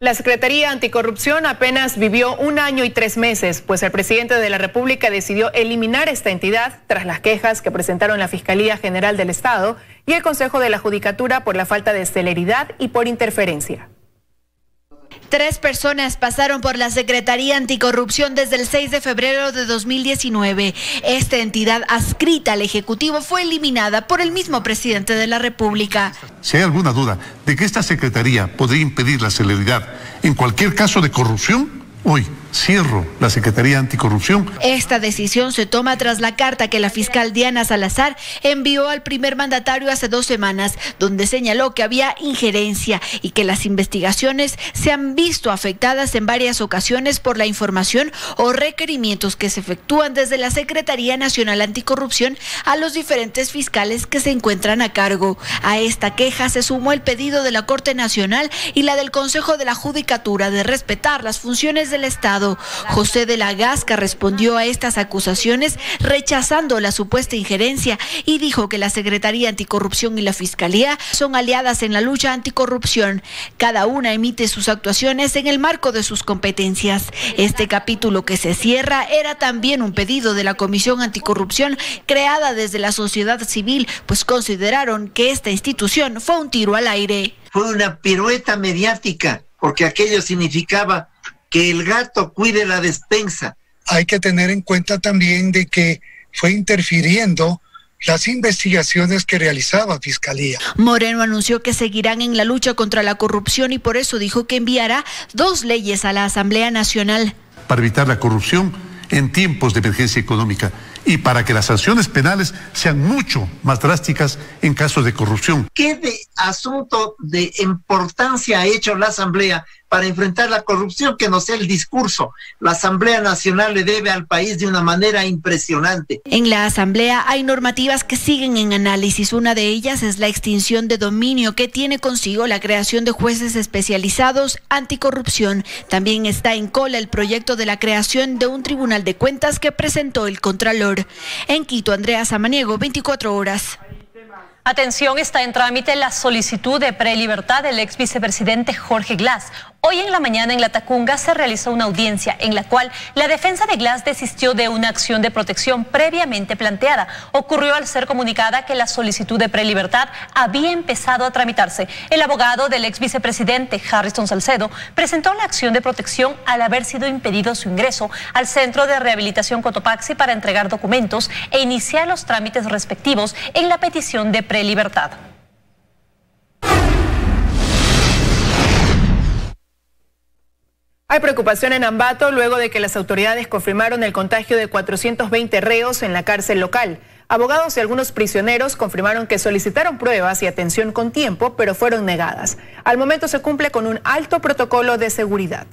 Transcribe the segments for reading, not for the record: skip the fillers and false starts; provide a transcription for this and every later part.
La Secretaría Anticorrupción apenas vivió 1 año y 3 meses, pues el presidente de la República decidió eliminar esta entidad tras las quejas que presentaron la Fiscalía General del Estado y el Consejo de la Judicatura por la falta de celeridad y por interferencia. 3 personas pasaron por la Secretaría Anticorrupción desde el 6 de febrero de 2019. Esta entidad adscrita al Ejecutivo fue eliminada por el mismo presidente de la República. Si hay alguna duda de que esta Secretaría podría impedir la celeridad en cualquier caso de corrupción, hoy cierro la Secretaría Anticorrupción. Esta decisión se toma tras la carta que la fiscal Diana Salazar envió al primer mandatario hace 2 semanas, donde señaló que había injerencia y que las investigaciones se han visto afectadas en varias ocasiones por la información o requerimientos que se efectúan desde la Secretaría Nacional Anticorrupción a los diferentes fiscales que se encuentran a cargo. A esta queja se sumó el pedido de la Corte Nacional y la del Consejo de la Judicatura de respetar las funciones del Estado. José de la Gasca respondió a estas acusaciones rechazando la supuesta injerencia y dijo que la Secretaría Anticorrupción y la Fiscalía son aliadas en la lucha anticorrupción. Cada una emite sus actuaciones en el marco de sus competencias. Este capítulo que se cierra era también un pedido de la Comisión Anticorrupción creada desde la sociedad civil, pues consideraron que esta institución fue un tiro al aire. Fue una pirueta mediática, porque aquello significaba que el gato cuide la despensa. Hay que tener en cuenta también de que fue interfiriendo las investigaciones que realizaba Fiscalía. Moreno anunció que seguirán en la lucha contra la corrupción y por eso dijo que enviará 2 leyes a la Asamblea Nacional. Para evitar la corrupción en tiempos de emergencia económica y para que las sanciones penales sean mucho más drásticas en casos de corrupción. ¿Qué asunto de importancia ha hecho la Asamblea para enfrentar la corrupción que no sea el discurso? La Asamblea Nacional le debe al país de una manera impresionante. En la Asamblea hay normativas que siguen en análisis. Una de ellas es la extinción de dominio, que tiene consigo la creación de jueces especializados anticorrupción. También está en cola el proyecto de la creación de un Tribunal de Cuentas que presentó el Contralor. En Quito, Andrea Samaniego, 24 horas. Atención, está en trámite la solicitud de prelibertad del ex vicepresidente Jorge Glass. Hoy en la mañana en La Tacunga se realizó una audiencia en la cual la defensa de Glass desistió de una acción de protección previamente planteada. Ocurrió al ser comunicada que la solicitud de prelibertad había empezado a tramitarse. El abogado del ex vicepresidente, Harrison Salcedo, presentó la acción de protección al haber sido impedido su ingreso al Centro de Rehabilitación Cotopaxi para entregar documentos e iniciar los trámites respectivos en la petición de prelibertad. Hay preocupación en Ambato luego de que las autoridades confirmaron el contagio de 420 reos en la cárcel local. Abogados y algunos prisioneros confirmaron que solicitaron pruebas y atención con tiempo, pero fueron negadas. Al momento se cumple con un alto protocolo de seguridad.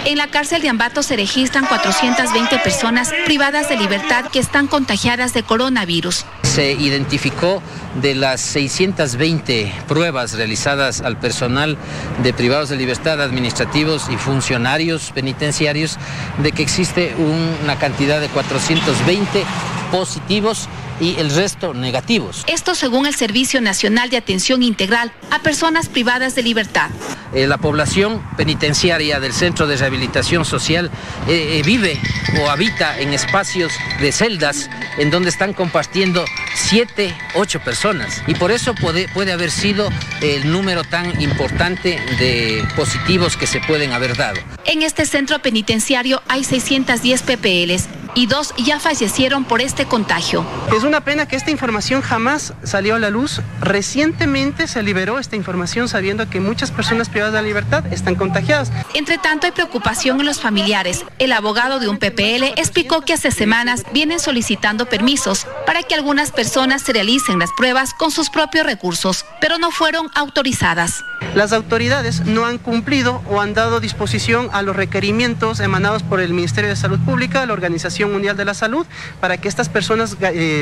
En la cárcel de Ambato se registran 420 personas privadas de libertad que están contagiadas de coronavirus. Se identificó de las 620 pruebas realizadas al personal de privados de libertad, administrativos y funcionarios penitenciarios, de que existe una cantidad de 420 positivos y el resto negativos. Esto según el Servicio Nacional de Atención Integral a Personas Privadas de Libertad. La población penitenciaria del Centro de Rehabilitación Social vive o habita en espacios de celdas en donde están compartiendo 7, 8 personas y por eso puede haber sido el número tan importante de positivos que se pueden haber dado. En este centro penitenciario hay 610 PPLs y 2 ya fallecieron por este contagio. Es una pena que esta información jamás salió a la luz. Recientemente se liberó esta información sabiendo que muchas personas privadas de la libertad están contagiadas. Entre tanto hay preocupación en los familiares. El abogado de un PPL explicó que hace semanas vienen solicitando permisos para que algunas personas se realicen las pruebas con sus propios recursos, pero no fueron autorizadas. Las autoridades no han cumplido o han dado disposición a los requerimientos emanados por el Ministerio de Salud Pública, la Organización Mundial de la Salud, para que estas personas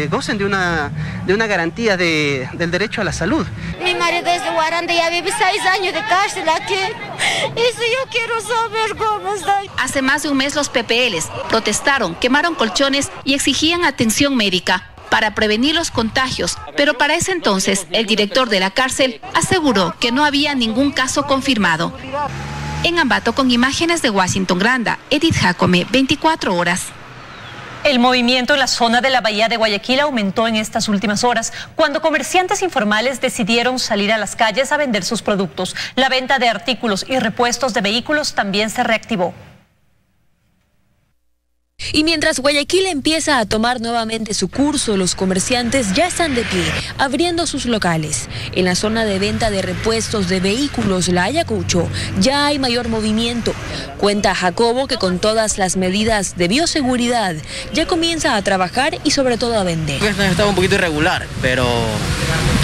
gocen de una garantía del derecho a la salud. Mi marido es de Guaranda, ya vive 6 años de cárcel aquí. Eso yo quiero saber cómo está. Hace más de un mes los PPLs protestaron, quemaron colchones y exigían atención médica. para prevenir los contagios, pero para ese entonces el director de la cárcel aseguró que no había ningún caso confirmado. En Ambato, con imágenes de Washington Granda, Edith Jacome, 24 horas. El movimiento en la zona de la bahía de Guayaquil aumentó en estas últimas horas, cuando comerciantes informales decidieron salir a las calles a vender sus productos. La venta de artículos y repuestos de vehículos también se reactivó. Y mientras Guayaquil empieza a tomar nuevamente su curso, los comerciantes ya están de pie, abriendo sus locales. En la zona de venta de repuestos de vehículos, la Ayacucho, ya hay mayor movimiento. Cuenta Jacobo que con todas las medidas de bioseguridad ya comienza a trabajar y sobre todo a vender. Está un poquito irregular, pero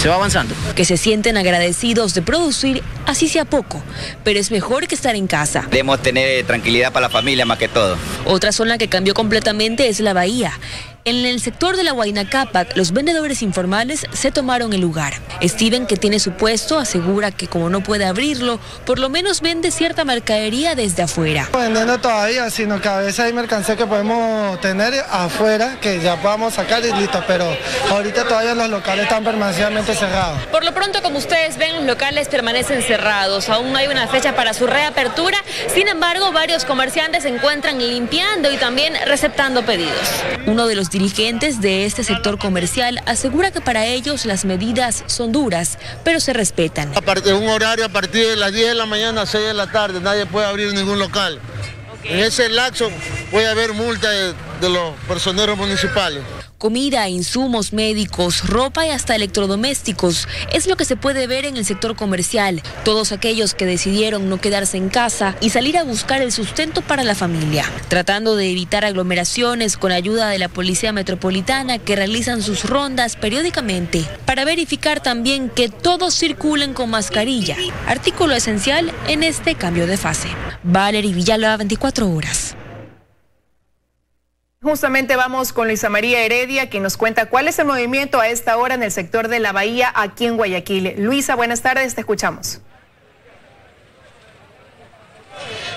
se va avanzando. Que se sienten agradecidos de producir, así sea poco, pero es mejor que estar en casa. Debemos tener tranquilidad para la familia más que todo. Otra zona que cambió completamente es la bahía. En el sector de la Huayna Cápac, los vendedores informales se tomaron el lugar. Steven, que tiene su puesto, asegura que como no puede abrirlo, por lo menos vende cierta mercadería desde afuera. No vendiendo todavía, sino que a veces hay mercancía que podemos tener afuera, que ya podamos sacar y listo, pero ahorita todavía los locales están permanentemente cerrados. Por lo pronto, como ustedes ven, los locales permanecen cerrados. Aún no hay una fecha para su reapertura. Sin embargo, varios comerciantes se encuentran limpiando y también receptando pedidos. Uno de los dirigentes de este sector comercial asegura que para ellos las medidas son duras, pero se respetan. Un horario a partir de las 10 de la mañana a 6 de la tarde, nadie puede abrir ningún local. En ese lapso puede haber multa de los personeros municipales. Comida, insumos médicos, ropa y hasta electrodomésticos es lo que se puede ver en el sector comercial. Todos aquellos que decidieron no quedarse en casa y salir a buscar el sustento para la familia, tratando de evitar aglomeraciones con ayuda de la Policía Metropolitana, que realizan sus rondas periódicamente para verificar también que todos circulen con mascarilla, artículo esencial en este cambio de fase. Valery Villalba, 24 horas. Justamente vamos con Luisa María Heredia, quien nos cuenta cuál es el movimiento a esta hora en el sector de la bahía aquí en Guayaquil. Luisa, buenas tardes, te escuchamos.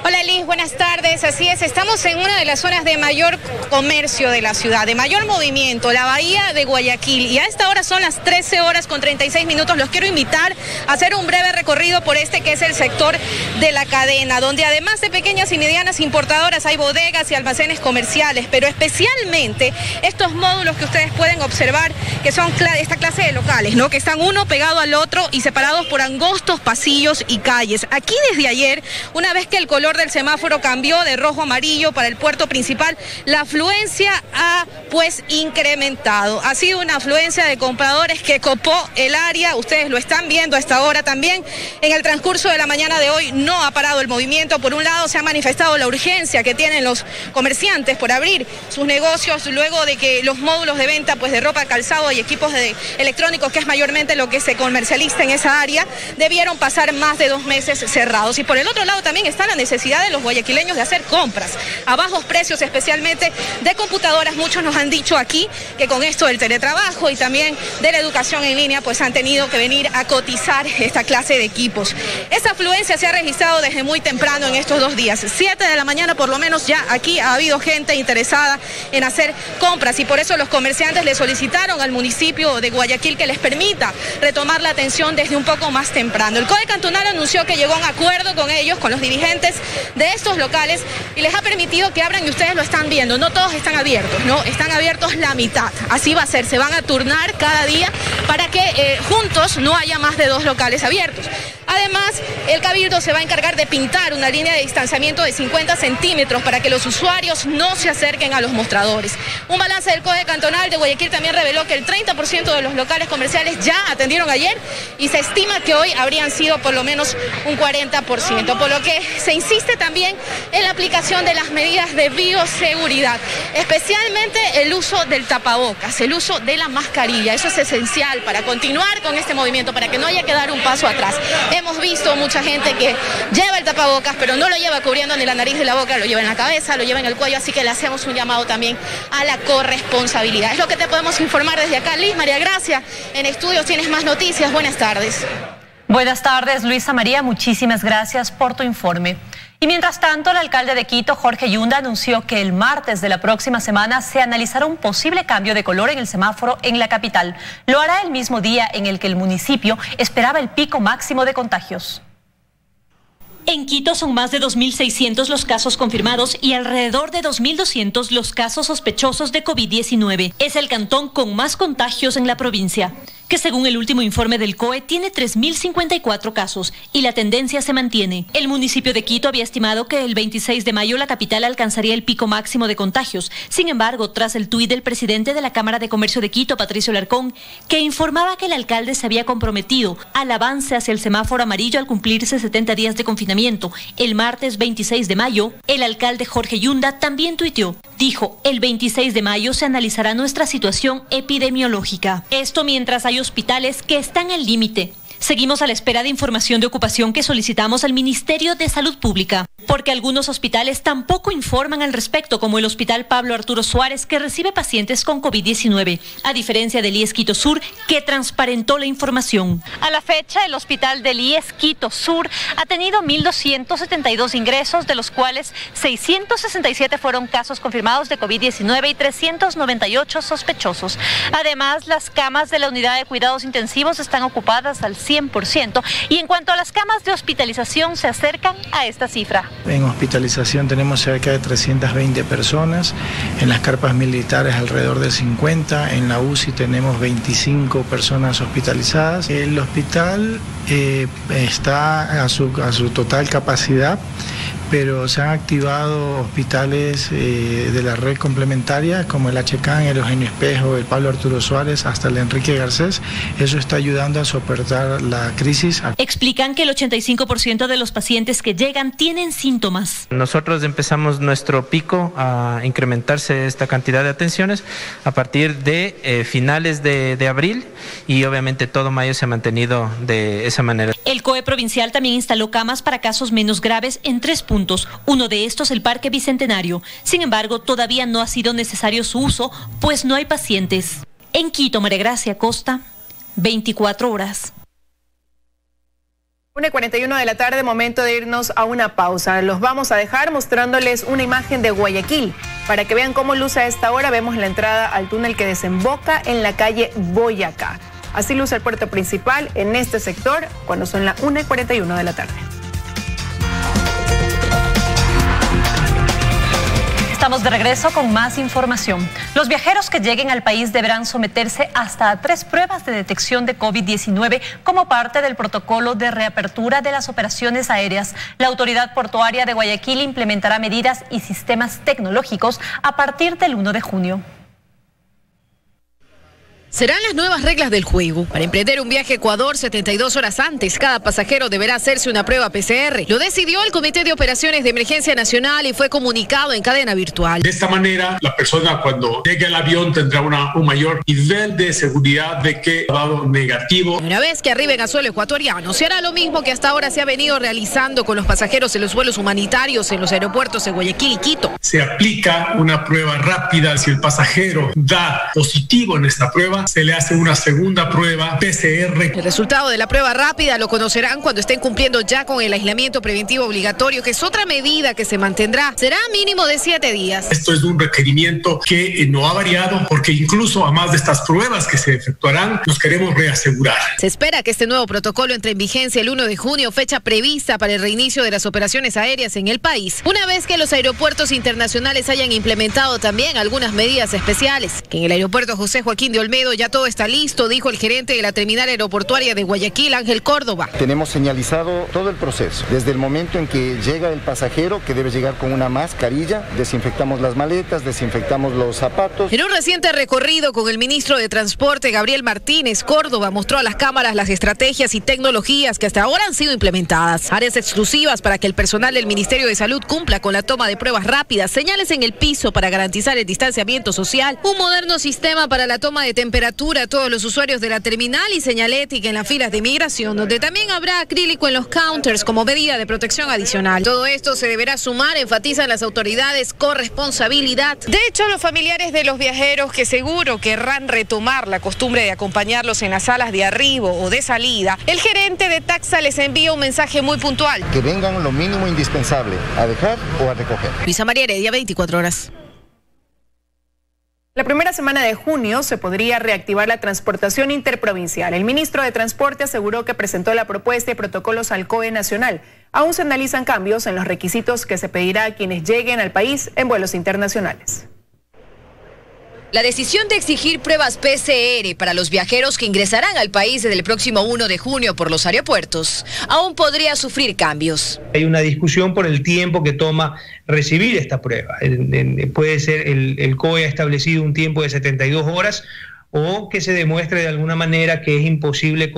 Hola Liz, buenas tardes. Así es, estamos en una de las zonas de mayor comercio de la ciudad, de mayor movimiento, la bahía de Guayaquil. Y a esta hora son las 13 horas con 36 minutos. Los quiero invitar a hacer un breve recorrido por este que es el sector de la cadena, donde además de pequeñas y medianas importadoras hay bodegas y almacenes comerciales, pero especialmente estos módulos que ustedes pueden observar, que son esta clase de locales, ¿no? Que están uno pegado al otro y separados por angostos pasillos y calles. Aquí desde ayer, una vez que el color del semáforo cambió de rojo a amarillo para el puerto principal, la afluencia ha pues incrementado. Ha sido una afluencia de compradores que copó el área. Ustedes lo están viendo a esta hora también. En el transcurso de la mañana de hoy no ha parado el movimiento. Por un lado se ha manifestado la urgencia que tienen los comerciantes por abrir sus negocios luego de que los módulos de venta pues de ropa, calzado y equipos electrónicos, que es mayormente lo que se comercializa en esa área, debieron pasar más de 2 meses cerrados. Y por el otro lado también está la necesidad de los guayaquileños de hacer compras a bajos precios, especialmente de computadoras. Muchos nos han dicho aquí que con esto del teletrabajo y también de la educación en línea pues han tenido que venir a cotizar esta clase de equipos. Esa afluencia se ha registrado desde muy temprano en estos 2 días. 7 de la mañana por lo menos ya aquí ha habido gente interesada en hacer compras, y por eso los comerciantes le solicitaron al municipio de Guayaquil que les permita retomar la atención desde un poco más temprano. El COE cantonal anunció que llegó a un acuerdo con ellos, con los dirigentes de estos locales, y les ha permitido que abran, y ustedes lo están viendo, no todos están abiertos, no, están abiertos la mitad. Así va a ser, se van a turnar cada día para que juntos no haya más de 2 locales abiertos. Además, el Cabildo se va a encargar de pintar una línea de distanciamiento de 50 centímetros para que los usuarios no se acerquen a los mostradores. Un balance del COE cantonal de Guayaquil también reveló que el 30% de los locales comerciales ya atendieron ayer, y se estima que hoy habrían sido por lo menos un 40%, por lo que se insiste también en la aplicación de las medidas de bioseguridad, especialmente el uso del tapabocas, el uso de la mascarilla. Eso es esencial para continuar con este movimiento, para que no haya que dar un paso atrás. Hemos visto mucha gente que lleva el tapabocas, pero no lo lleva cubriendo ni la nariz ni la boca, lo lleva en la cabeza, lo lleva en el cuello, así que le hacemos un llamado también a la corresponsabilidad. Es lo que te podemos informar desde acá. Liz María Gracia, en estudios tienes más noticias. Buenas tardes. Buenas tardes, Luisa María, muchísimas gracias por tu informe. Y mientras tanto, el alcalde de Quito, Jorge Yunda, anunció que el martes de la próxima semana se analizará un posible cambio de color en el semáforo en la capital. Lo hará el mismo día en el que el municipio esperaba el pico máximo de contagios. En Quito son más de 2.600 los casos confirmados y alrededor de 2.200 los casos sospechosos de COVID-19. Es el cantón con más contagios en la provincia, que según el último informe del COE tiene 3.054 casos y la tendencia se mantiene. El municipio de Quito había estimado que el 26 de mayo la capital alcanzaría el pico máximo de contagios. Sin embargo, tras el tuit del presidente de la Cámara de Comercio de Quito, Patricio Larcón, que informaba que el alcalde se había comprometido al avance hacia el semáforo amarillo al cumplirse 70 días de confinamiento, el martes 26 de mayo, el alcalde Jorge Yunda también tuiteó. Dijo, el 26 de mayo se analizará nuestra situación epidemiológica. Esto mientras hay hospitales que están al límite. Seguimos a la espera de información de ocupación que solicitamos al Ministerio de Salud Pública, porque algunos hospitales tampoco informan al respecto, como el Hospital Pablo Arturo Suárez, que recibe pacientes con COVID-19, a diferencia del IES Quito Sur, que transparentó la información. A la fecha, el Hospital del IES Quito Sur ha tenido 1.272 ingresos, de los cuales 667 fueron casos confirmados de COVID-19 y 398 sospechosos. Además, las camas de la unidad de cuidados intensivos están ocupadas al 100%, y en cuanto a las camas de hospitalización se acercan a esta cifra. En hospitalización tenemos cerca de 320 personas, en las carpas militares alrededor de 50, en la UCI tenemos 25 personas hospitalizadas. El hospital está a su total capacidad, pero se han activado hospitales de la red complementaria como el HCAN, el Eugenio Espejo, el Pablo Arturo Suárez, hasta el Enrique Garcés. Eso está ayudando a soportar la crisis. Explican que el 85% de los pacientes que llegan tienen síntomas. Nosotros empezamos nuestro pico a incrementarse esta cantidad de atenciones a partir de finales de abril, y obviamente todo mayo se ha mantenido de esa manera. El COE provincial también instaló camas para casos menos graves en 3 puntos, uno de estos el Parque Bicentenario. Sin embargo, todavía no ha sido necesario su uso, pues no hay pacientes. En Quito, María Gracia Costa, 24 horas. 1:41 de la tarde, momento de irnos a una pausa. Los vamos a dejar mostrándoles una imagen de Guayaquil. Para que vean cómo luce a esta hora, vemos la entrada al túnel que desemboca en la calle Boyacá. Así luce el puerto principal en este sector cuando son las 1:41 de la tarde. Estamos de regreso con más información. Los viajeros que lleguen al país deberán someterse hasta a 3 pruebas de detección de COVID-19 como parte del protocolo de reapertura de las operaciones aéreas. La autoridad portuaria de Guayaquil implementará medidas y sistemas tecnológicos a partir del 1 de junio. Serán las nuevas reglas del juego. Para emprender un viaje a Ecuador 72 horas antes, cada pasajero deberá hacerse una prueba PCR. Lo decidió el Comité de Operaciones de Emergencia Nacional y fue comunicado en cadena virtual. De esta manera, la persona cuando llegue al avión tendrá un mayor nivel de seguridad de que ha dado negativo. Una vez que arriben a suelo ecuatoriano, se hará lo mismo que hasta ahora se ha venido realizando con los pasajeros en los vuelos humanitarios en los aeropuertos de Guayaquil y Quito. Se aplica una prueba rápida. Si el pasajero da positivo en esta prueba, se le hace una segunda prueba PCR. El resultado de la prueba rápida lo conocerán cuando estén cumpliendo ya con el aislamiento preventivo obligatorio, que es otra medida que se mantendrá. Será mínimo de 7 días. Esto es un requerimiento que no ha variado, porque incluso a más de estas pruebas que se efectuarán, nos queremos reasegurar. Se espera que este nuevo protocolo entre en vigencia el 1 de junio, fecha prevista para el reinicio de las operaciones aéreas en el país, una vez que los aeropuertos internacionales hayan implementado también algunas medidas especiales. Que en el aeropuerto José Joaquín de Olmedo ya todo está listo, dijo el gerente de la terminal aeroportuaria de Guayaquil, Ángel Córdoba. Tenemos señalizado todo el proceso, desde el momento en que llega el pasajero, que debe llegar con una mascarilla, desinfectamos las maletas, desinfectamos los zapatos. En un reciente recorrido con el ministro de Transporte, Gabriel Martínez, Córdoba mostró a las cámaras las estrategias y tecnologías que hasta ahora han sido implementadas. Áreas exclusivas para que el personal del Ministerio de Salud cumpla con la toma de pruebas rápidas, señales en el piso para garantizar el distanciamiento social, un moderno sistema para la toma de temperatura temperatura a todos los usuarios de la terminal y señalética en las filas de inmigración, donde también habrá acrílico en los counters como medida de protección adicional. Todo esto se deberá sumar, enfatizan las autoridades, corresponsabilidad. De hecho, los familiares de los viajeros que seguro querrán retomar la costumbre de acompañarlos en las salas de arribo o de salida, el gerente de Taxa les envía un mensaje muy puntual. Que vengan lo mínimo indispensable, a dejar o a recoger. Luisa María Heredia, 24 horas. La primera semana de junio se podría reactivar la transportación interprovincial. El ministro de Transporte aseguró que presentó la propuesta y protocolos al COE Nacional. Aún se analizan cambios en los requisitos que se pedirá a quienes lleguen al país en vuelos internacionales. La decisión de exigir pruebas PCR para los viajeros que ingresarán al país desde el próximo 1 de junio por los aeropuertos aún podría sufrir cambios. Hay una discusión por el tiempo que toma recibir esta prueba. Puede ser, el COE ha establecido un tiempo de 72 horas o que se demuestre de alguna manera que es imposible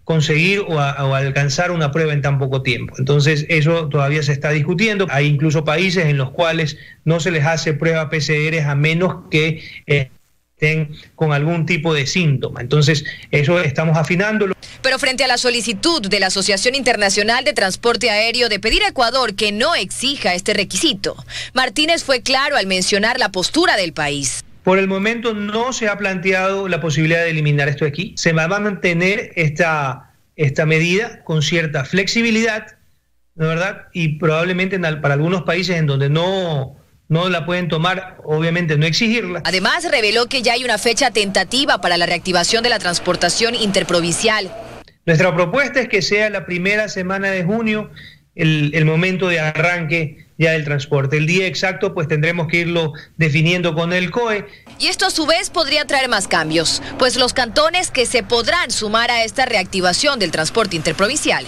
conseguir o alcanzar una prueba en tan poco tiempo. Entonces eso todavía se está discutiendo. Hay incluso países en los cuales no se les hace prueba PCR a menos que estén con algún tipo de síntoma. Entonces eso estamos afinándolo. Pero frente a la solicitud de la Asociación Internacional de Transporte Aéreo de pedir a Ecuador que no exija este requisito, Martínez fue claro al mencionar la postura del país. Por el momento no se ha planteado la posibilidad de eliminar esto aquí. Se va a mantener esta medida con cierta flexibilidad, ¿no, verdad? Y probablemente para algunos países en donde no la pueden tomar, obviamente no exigirla. Además, reveló que ya hay una fecha tentativa para la reactivación de la transportación interprovincial. Nuestra propuesta es que sea la primera semana de junio el momento de arranque ya del transporte. El día exacto pues tendremos que irlo definiendo con el COE. Y esto a su vez podría traer más cambios, pues los cantones que se podrán sumar a esta reactivación del transporte interprovincial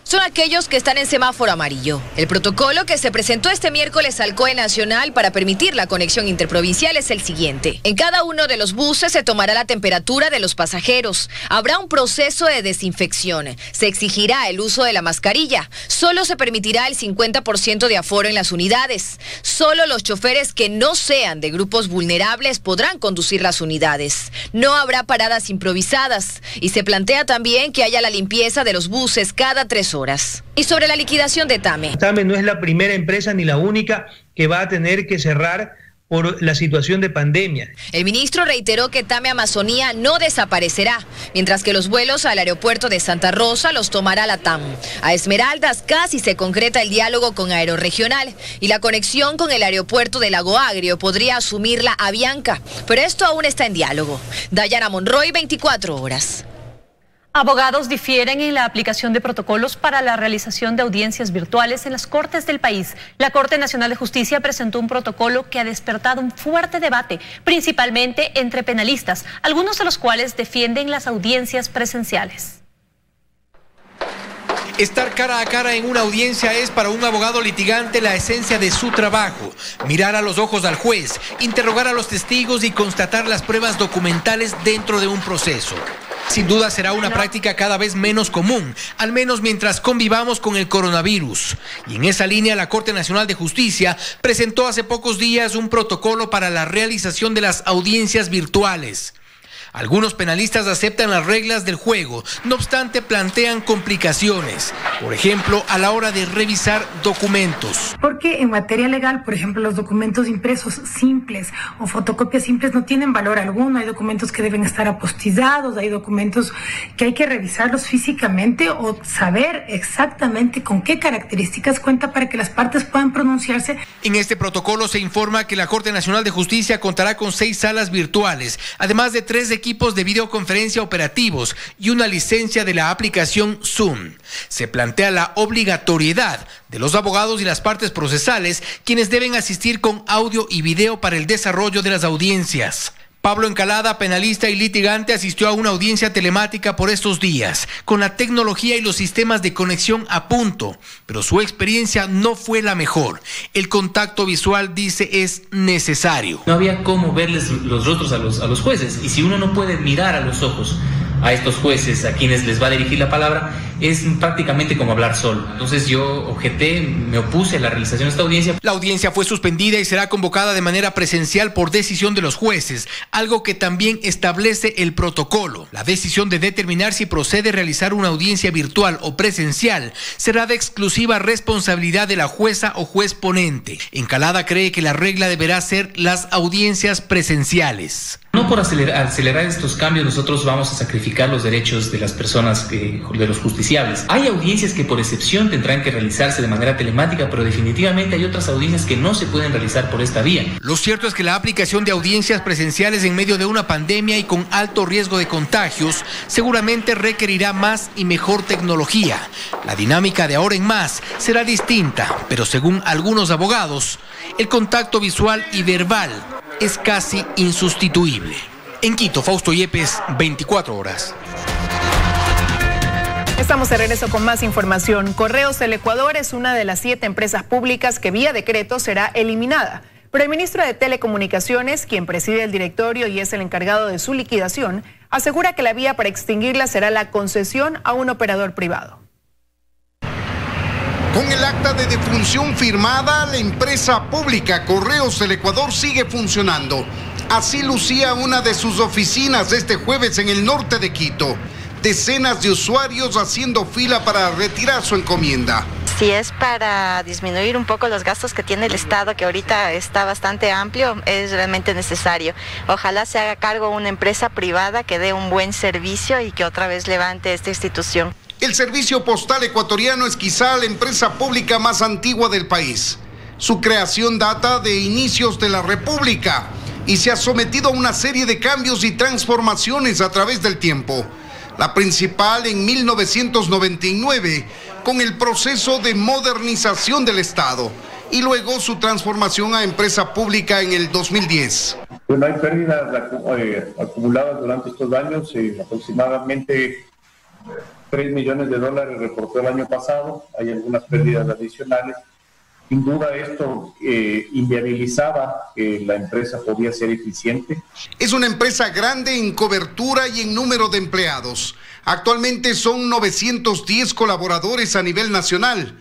son aquellos que están en semáforo amarillo. El protocolo que se presentó este miércoles al COE Nacional para permitir la conexión interprovincial es el siguiente. En cada uno de los buses se tomará la temperatura de los pasajeros. Habrá un proceso de desinfección. Se exigirá el uso de la mascarilla. Solo se permitirá el 50% de aforo en las unidades. Solo los choferes que no sean de grupos vulnerables podrán conducir las unidades. No habrá paradas improvisadas. Y se plantea también que haya la limpieza de los buses cada 3 horas. Y sobre la liquidación de TAME. TAME no es la primera empresa ni la única que va a tener que cerrar por la situación de pandemia. El ministro reiteró que TAME Amazonía no desaparecerá, mientras que los vuelos al aeropuerto de Santa Rosa los tomará la TAM. A Esmeraldas casi se concreta el diálogo con Aeroregional y la conexión con el aeropuerto de Lago Agrio podría asumirla Avianca, pero esto aún está en diálogo. Dayana Monroy, 24 horas. Abogados difieren en la aplicación de protocolos para la realización de audiencias virtuales en las cortes del país. La Corte Nacional de Justicia presentó un protocolo que ha despertado un fuerte debate, principalmente entre penalistas, algunos de los cuales defienden las audiencias presenciales. Estar cara a cara en una audiencia es para un abogado litigante la esencia de su trabajo. Mirar a los ojos al juez, interrogar a los testigos y constatar las pruebas documentales dentro de un proceso. Sin duda será una práctica cada vez menos común, al menos mientras convivamos con el coronavirus. Y en esa línea, la Corte Nacional de Justicia presentó hace pocos días un protocolo para la realización de las audiencias virtuales. Algunos penalistas aceptan las reglas del juego, no obstante plantean complicaciones, por ejemplo, a la hora de revisar documentos. Porque en materia legal, por ejemplo, los documentos impresos simples o fotocopias simples no tienen valor alguno. Hay documentos que deben estar apostillados, hay documentos que hay que revisarlos físicamente o saber exactamente con qué características cuenta para que las partes puedan pronunciarse. En este protocolo se informa que la Corte Nacional de Justicia contará con 6 salas virtuales, además de 3 equipos de videoconferencia operativos y una licencia de la aplicación Zoom. Se plantea la obligatoriedad de los abogados y las partes procesales, quienes deben asistir con audio y video para el desarrollo de las audiencias. Pablo Encalada, penalista y litigante, asistió a una audiencia telemática por estos días, con la tecnología y los sistemas de conexión a punto, pero su experiencia no fue la mejor. El contacto visual, dice, es necesario. No había cómo verles los rostros a los jueces, y si uno no puede mirar a los ojos a estos jueces a quienes les va a dirigir la palabra es prácticamente como hablar solo. Entonces yo objeté, me opuse a la realización de esta audiencia. La audiencia fue suspendida y será convocada de manera presencial por decisión de los jueces, algo que también establece el protocolo. La decisión de determinar si procede realizar una audiencia virtual o presencial será de exclusiva responsabilidad de la jueza o juez ponente. Encalada cree que la regla deberá ser las audiencias presenciales. No por acelerar estos cambios nosotros vamos a sacrificar los derechos de las personas, de los justiciables. Hay audiencias que por excepción tendrán que realizarse de manera telemática, pero definitivamente hay otras audiencias que no se pueden realizar por esta vía. Lo cierto es que la aplicación de audiencias presenciales en medio de una pandemia y con alto riesgo de contagios seguramente requerirá más y mejor tecnología. La dinámica de ahora en más será distinta, pero según algunos abogados, el contacto visual y verbal es casi insustituible. En Quito, Fausto Yepes, 24 horas. Estamos de regreso con más información. Correos del Ecuador es una de las 7 empresas públicas que vía decreto será eliminada. Pero el ministro de Telecomunicaciones, quien preside el directorio y es el encargado de su liquidación, asegura que la vía para extinguirla será la concesión a un operador privado. Con el acta de defunción firmada, la empresa pública Correos del Ecuador sigue funcionando. Así lucía una de sus oficinas este jueves en el norte de Quito. Decenas de usuarios haciendo fila para retirar su encomienda. Si es para disminuir un poco los gastos que tiene el Estado, que ahorita está bastante amplio, es realmente necesario. Ojalá se haga cargo una empresa privada que dé un buen servicio y que otra vez levante esta institución. El servicio postal ecuatoriano es quizá la empresa pública más antigua del país. Su creación data de inicios de la República y se ha sometido a una serie de cambios y transformaciones a través del tiempo. La principal en 1999, con el proceso de modernización del Estado, y luego su transformación a empresa pública en el 2010. Bueno, hay pérdidas acumuladas durante estos años, aproximadamente $3 millones reportó el año pasado. Hay algunas pérdidas adicionales. Sin duda esto inviabilizaba que la empresa podía ser eficiente. Es una empresa grande en cobertura y en número de empleados. Actualmente son 910 colaboradores a nivel nacional.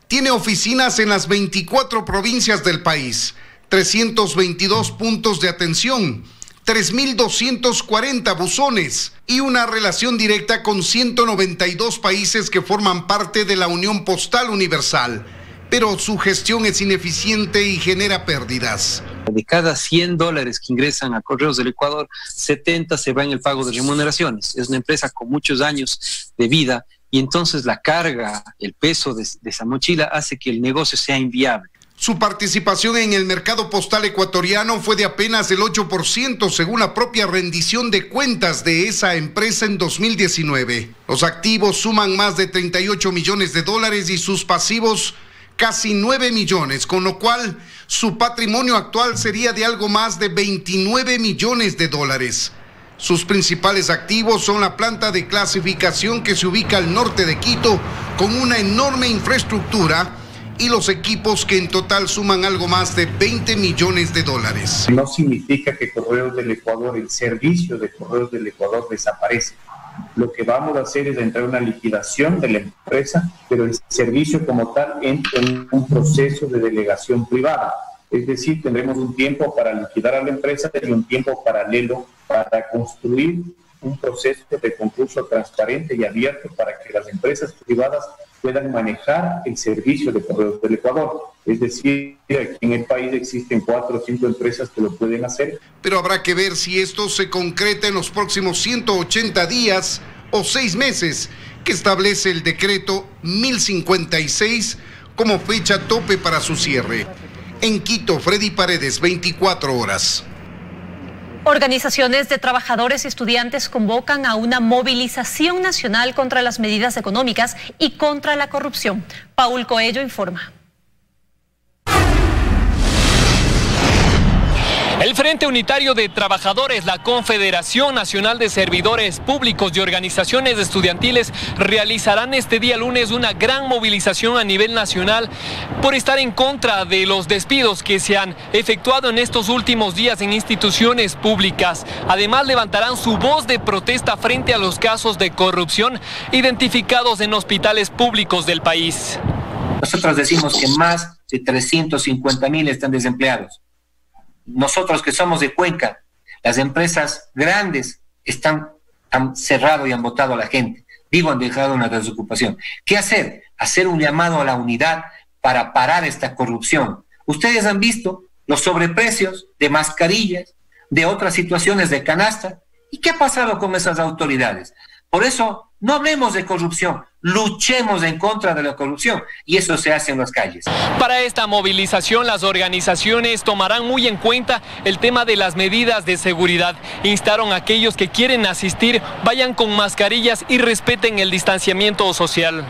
Tiene oficinas en las 24 provincias del país, 322 puntos de atención, 3.240 buzones y una relación directa con 192 países que forman parte de la Unión Postal Universal. Pero su gestión es ineficiente y genera pérdidas. De cada $100 que ingresan a Correos del Ecuador, 70 se va en el pago de remuneraciones. Es una empresa con muchos años de vida y entonces la carga, el peso de esa mochila hace que el negocio sea inviable. Su participación en el mercado postal ecuatoriano fue de apenas el 8%, según la propia rendición de cuentas de esa empresa en 2019. Los activos suman más de $38 millones y sus pasivos casi 9 millones, con lo cual su patrimonio actual sería de algo más de $29 millones. Sus principales activos son la planta de clasificación que se ubica al norte de Quito, con una enorme infraestructura, y los equipos que en total suman algo más de $20 millones. No significa que Correos del Ecuador, el servicio de Correos del Ecuador desaparece. Lo que vamos a hacer es entrar en una liquidación de la empresa, pero el servicio como tal entra en un proceso de delegación privada. Es decir, tendremos un tiempo para liquidar a la empresa y un tiempo paralelo para construir un proceso de concurso transparente y abierto para que las empresas privadas puedan manejar el servicio de Correos del Ecuador. Es decir, aquí en el país existen 4 o 5 empresas que lo pueden hacer. Pero habrá que ver si esto se concreta en los próximos 180 días o 6 meses, que establece el decreto 1056 como fecha tope para su cierre. En Quito, Freddy Paredes, 24 horas. Organizaciones de trabajadores y estudiantes convocan a una movilización nacional contra las medidas económicas y contra la corrupción. Paul Coello informa. El Frente Unitario de Trabajadores, la Confederación Nacional de Servidores Públicos y Organizaciones Estudiantiles realizarán este día lunes una gran movilización a nivel nacional por estar en contra de los despidos que se han efectuado en estos últimos días en instituciones públicas. Además, levantarán su voz de protesta frente a los casos de corrupción identificados en hospitales públicos del país. Nosotros decimos que más de 350.000 están desempleados. Nosotros que somos de Cuenca, las empresas grandes han cerrado y han botado a la gente. Digo, han dejado una desocupación. ¿Qué hacer? Hacer un llamado a la unidad para parar esta corrupción. Ustedes han visto los sobreprecios de mascarillas, de otras situaciones de canasta. ¿Y qué ha pasado con esas autoridades? Por eso, no hablemos de corrupción, luchemos en contra de la corrupción, y eso se hace en las calles. Para esta movilización, las organizaciones tomarán muy en cuenta el tema de las medidas de seguridad. Instaron a aquellos que quieren asistir, vayan con mascarillas y respeten el distanciamiento social.